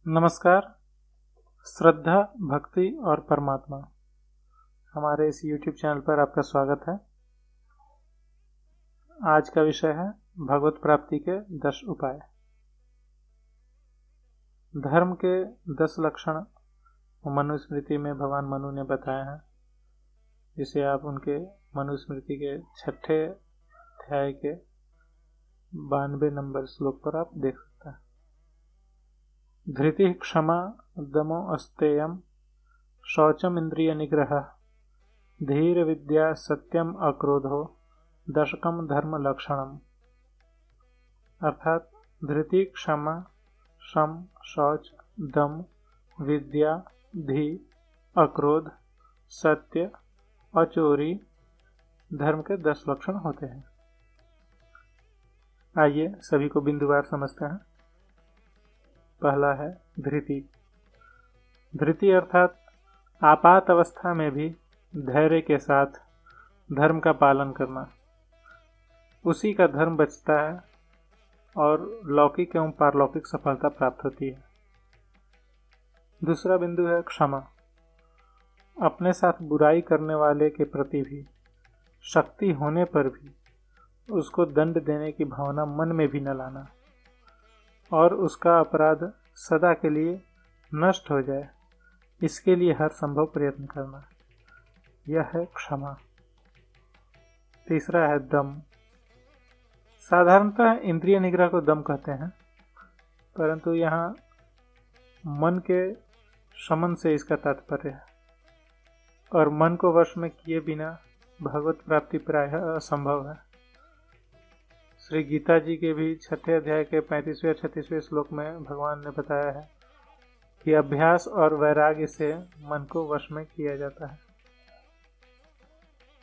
नमस्कार। श्रद्धा, भक्ति और परमात्मा हमारे इस YouTube चैनल पर आपका स्वागत है। आज का विषय है भगवत प्राप्ति के 10 उपाय। धर्म के 10 लक्षण मनुस्मृति में भगवान मनु ने बताए हैं, जिसे आप उनके मनुस्मृति के 6ठे अध्याय के 92 नंबर श्लोक पर आप देख सकते हैं। धृति क्षमा दमो अस्तेयम शौचम इंद्रिय निग्रह धीर विद्या सत्यम अक्रोधो दशकम धर्म लक्षणम। अर्थात धृति, क्षमा, शम, शौच, दम, विद्या, धी, अक्रोध, सत्य, अचोरी धर्म के 10 लक्षण होते हैं। आइए सभी को बिंदुवार समझते हैं। पहला है धृति। धृति अर्थात आपात अवस्था में भी धैर्य के साथ धर्म का पालन करना। उसी का धर्म बचता है और लौकिक एवं पारलौकिक सफलता प्राप्त होती है। दूसरा बिंदु है क्षमा। अपने साथ बुराई करने वाले के प्रति भी शक्ति होने पर भी उसको दंड देने की भावना मन में भी न लाना और उसका अपराध सदा के लिए नष्ट हो जाए, इसके लिए हर संभव प्रयत्न करना, यह है क्षमा। तीसरा है दम। साधारणतः इंद्रिय निग्रह को दम कहते हैं, परंतु यहाँ मन के शमन से इसका तात्पर्य है और मन को वश में किए बिना भगवत प्राप्ति प्रायः असंभव है। श्री गीता जी के भी 6ठे अध्याय के 35वें और 36वें श्लोक में भगवान ने बताया है कि अभ्यास और वैराग्य से मन को वश में किया जाता है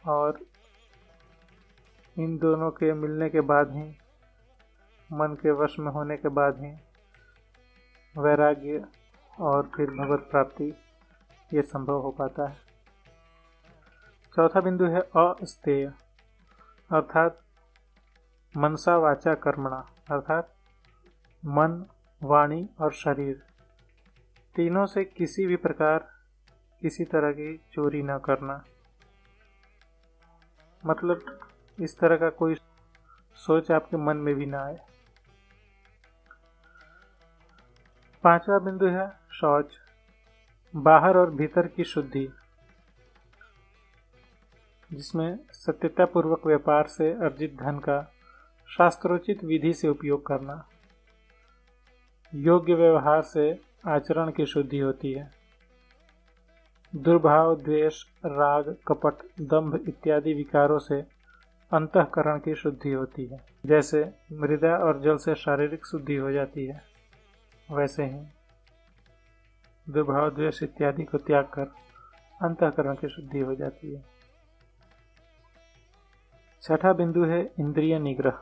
और इन दोनों के मिलने के बाद ही, मन के वश में होने के बाद ही वैराग्य और फिर भगवत प्राप्ति ये संभव हो पाता है। चौथा बिंदु है अस्तेय, अर्थात मनसा वाचा कर्मणा, अर्थात मन, वाणी और शरीर तीनों से किसी भी प्रकार किसी तरह की चोरी न करना। मतलब इस तरह का कोई सोच आपके मन में भी ना आए। पांचवा बिंदु है शौच, बाहर और भीतर की शुद्धि, जिसमें सत्यता पूर्वक व्यापार से अर्जित धन का शास्त्रोचित विधि से उपयोग करना। योग्य व्यवहार से आचरण की शुद्धि होती है। दुर्भाव, द्वेष, राग, कपट, दंभ इत्यादि विकारों से अंतःकरण की शुद्धि होती है। जैसे मृदा और जल से शारीरिक शुद्धि हो जाती है, वैसे ही दुर्भाव, द्वेष इत्यादि को त्याग कर अंतःकरण की शुद्धि हो जाती है। छठा बिंदु है इंद्रिय निग्रह,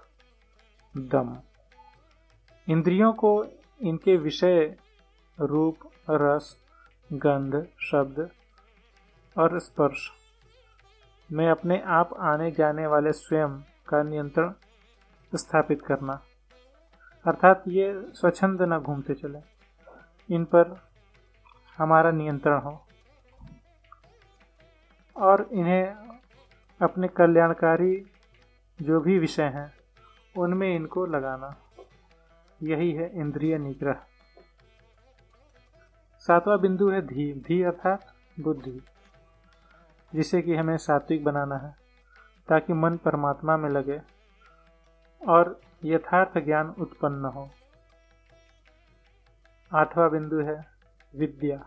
दम। इंद्रियों को इनके विषय रूप, रस, गंध, शब्द और स्पर्श में अपने आप आने जाने वाले स्वयं का नियंत्रण स्थापित करना, अर्थात ये स्वच्छंद न घूमते चले, इन पर हमारा नियंत्रण हो और इन्हें अपने कल्याणकारी जो भी विषय हैं उनमें इनको लगाना, यही है इंद्रिय निग्रह। सातवां बिंदु है धी। धी अर्थात बुद्धि, जिसे कि हमें सात्विक बनाना है ताकि मन परमात्मा में लगे और यथार्थ ज्ञान उत्पन्न हो। आठवां बिंदु है विद्या।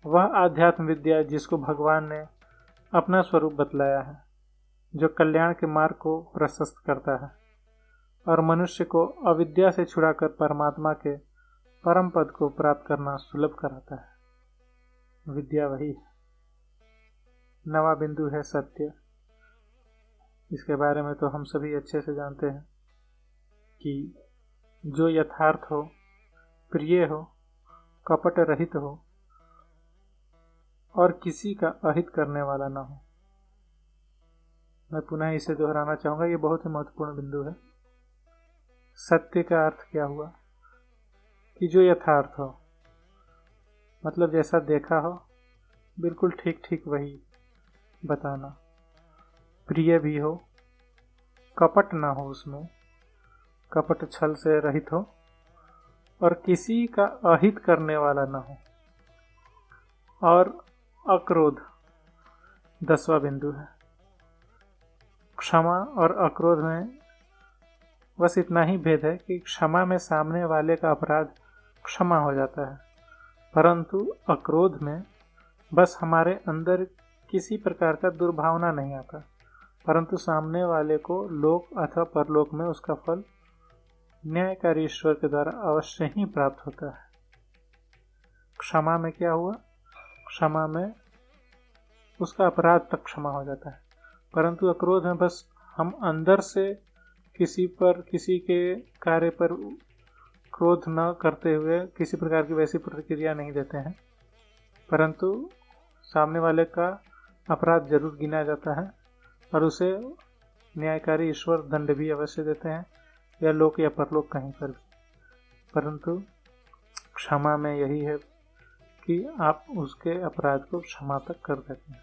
वह आध्यात्म विद्या जिसको भगवान ने अपना स्वरूप बतलाया है, जो कल्याण के मार्ग को प्रशस्त करता है और मनुष्य को अविद्या से छुड़ाकर परमात्मा के परम पद को प्राप्त करना सुलभ कराता है। विद्या वही है। नवा बिंदु है सत्य। इसके बारे में तो हम सभी अच्छे से जानते हैं कि जो यथार्थ हो, प्रिय हो, कपट रहित हो और किसी का अहित करने वाला न हो। मैं पुनः इसे दोहराना चाहूंगा, ये बहुत ही महत्वपूर्ण बिंदु है। सत्य का अर्थ क्या हुआ? कि जो यथार्थ हो, मतलब जैसा देखा हो बिल्कुल ठीक ठीक वही बताना, प्रिय भी हो, कपट ना हो उसमें, कपट छल से रहित हो और किसी का अहित करने वाला ना हो, और अक्रोध 10वां बिंदु है। क्षमा और अक्रोध में बस इतना ही भेद है कि क्षमा में सामने वाले का अपराध क्षमा हो जाता है, परंतु अक्रोध में बस हमारे अंदर किसी प्रकार का दुर्भावना नहीं आता, परंतु सामने वाले को लोक अथवा परलोक में उसका फल न्यायकारी ईश्वर के द्वारा अवश्य ही प्राप्त होता है। क्षमा में क्या हुआ? क्षमा में उसका अपराध तक क्षमा हो जाता है, परंतु अक्रोध में बस हम अंदर से किसी के कार्य पर क्रोध न करते हुए किसी प्रकार की वैसी प्रतिक्रिया नहीं देते हैं, परंतु सामने वाले का अपराध जरूर गिना जाता है और उसे न्यायकारी ईश्वर दंड भी अवश्य देते हैं, या लोक या परलोक कहीं पर भी। परंतु क्षमा में यही है कि आप उसके अपराध को क्षमा तक कर देते हैं,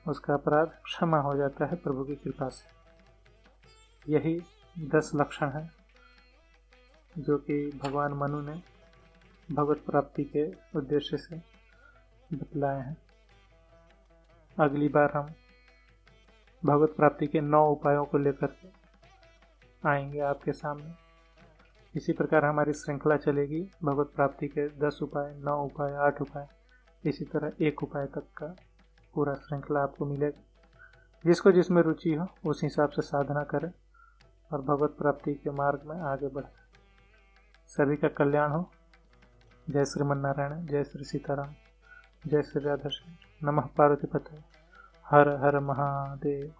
उसका अपराध क्षमा हो जाता है प्रभु की कृपा से। यही 10 लक्षण है जो कि भगवान मनु ने भगवत प्राप्ति के उद्देश्य से बतलाए हैं। अगली बार हम भगवत प्राप्ति के 9 उपायों को लेकर के आएंगे आपके सामने। इसी प्रकार हमारी श्रृंखला चलेगी, भगवत प्राप्ति के 10 उपाय, 9 उपाय, 8 उपाय, इसी तरह 1 उपाय तक का पूरा श्रृंखला आपको मिलेगा। जिसको जिसमें रुचि हो उस हिसाब से साधना करें और भगवत प्राप्ति के मार्ग में आगे बढ़ें। सभी का कल्याण हो। जय श्रीमन नारायण, जय श्री सीताराम, जय श्री राधा। नमः पार्वती पते, हर हर महादेव।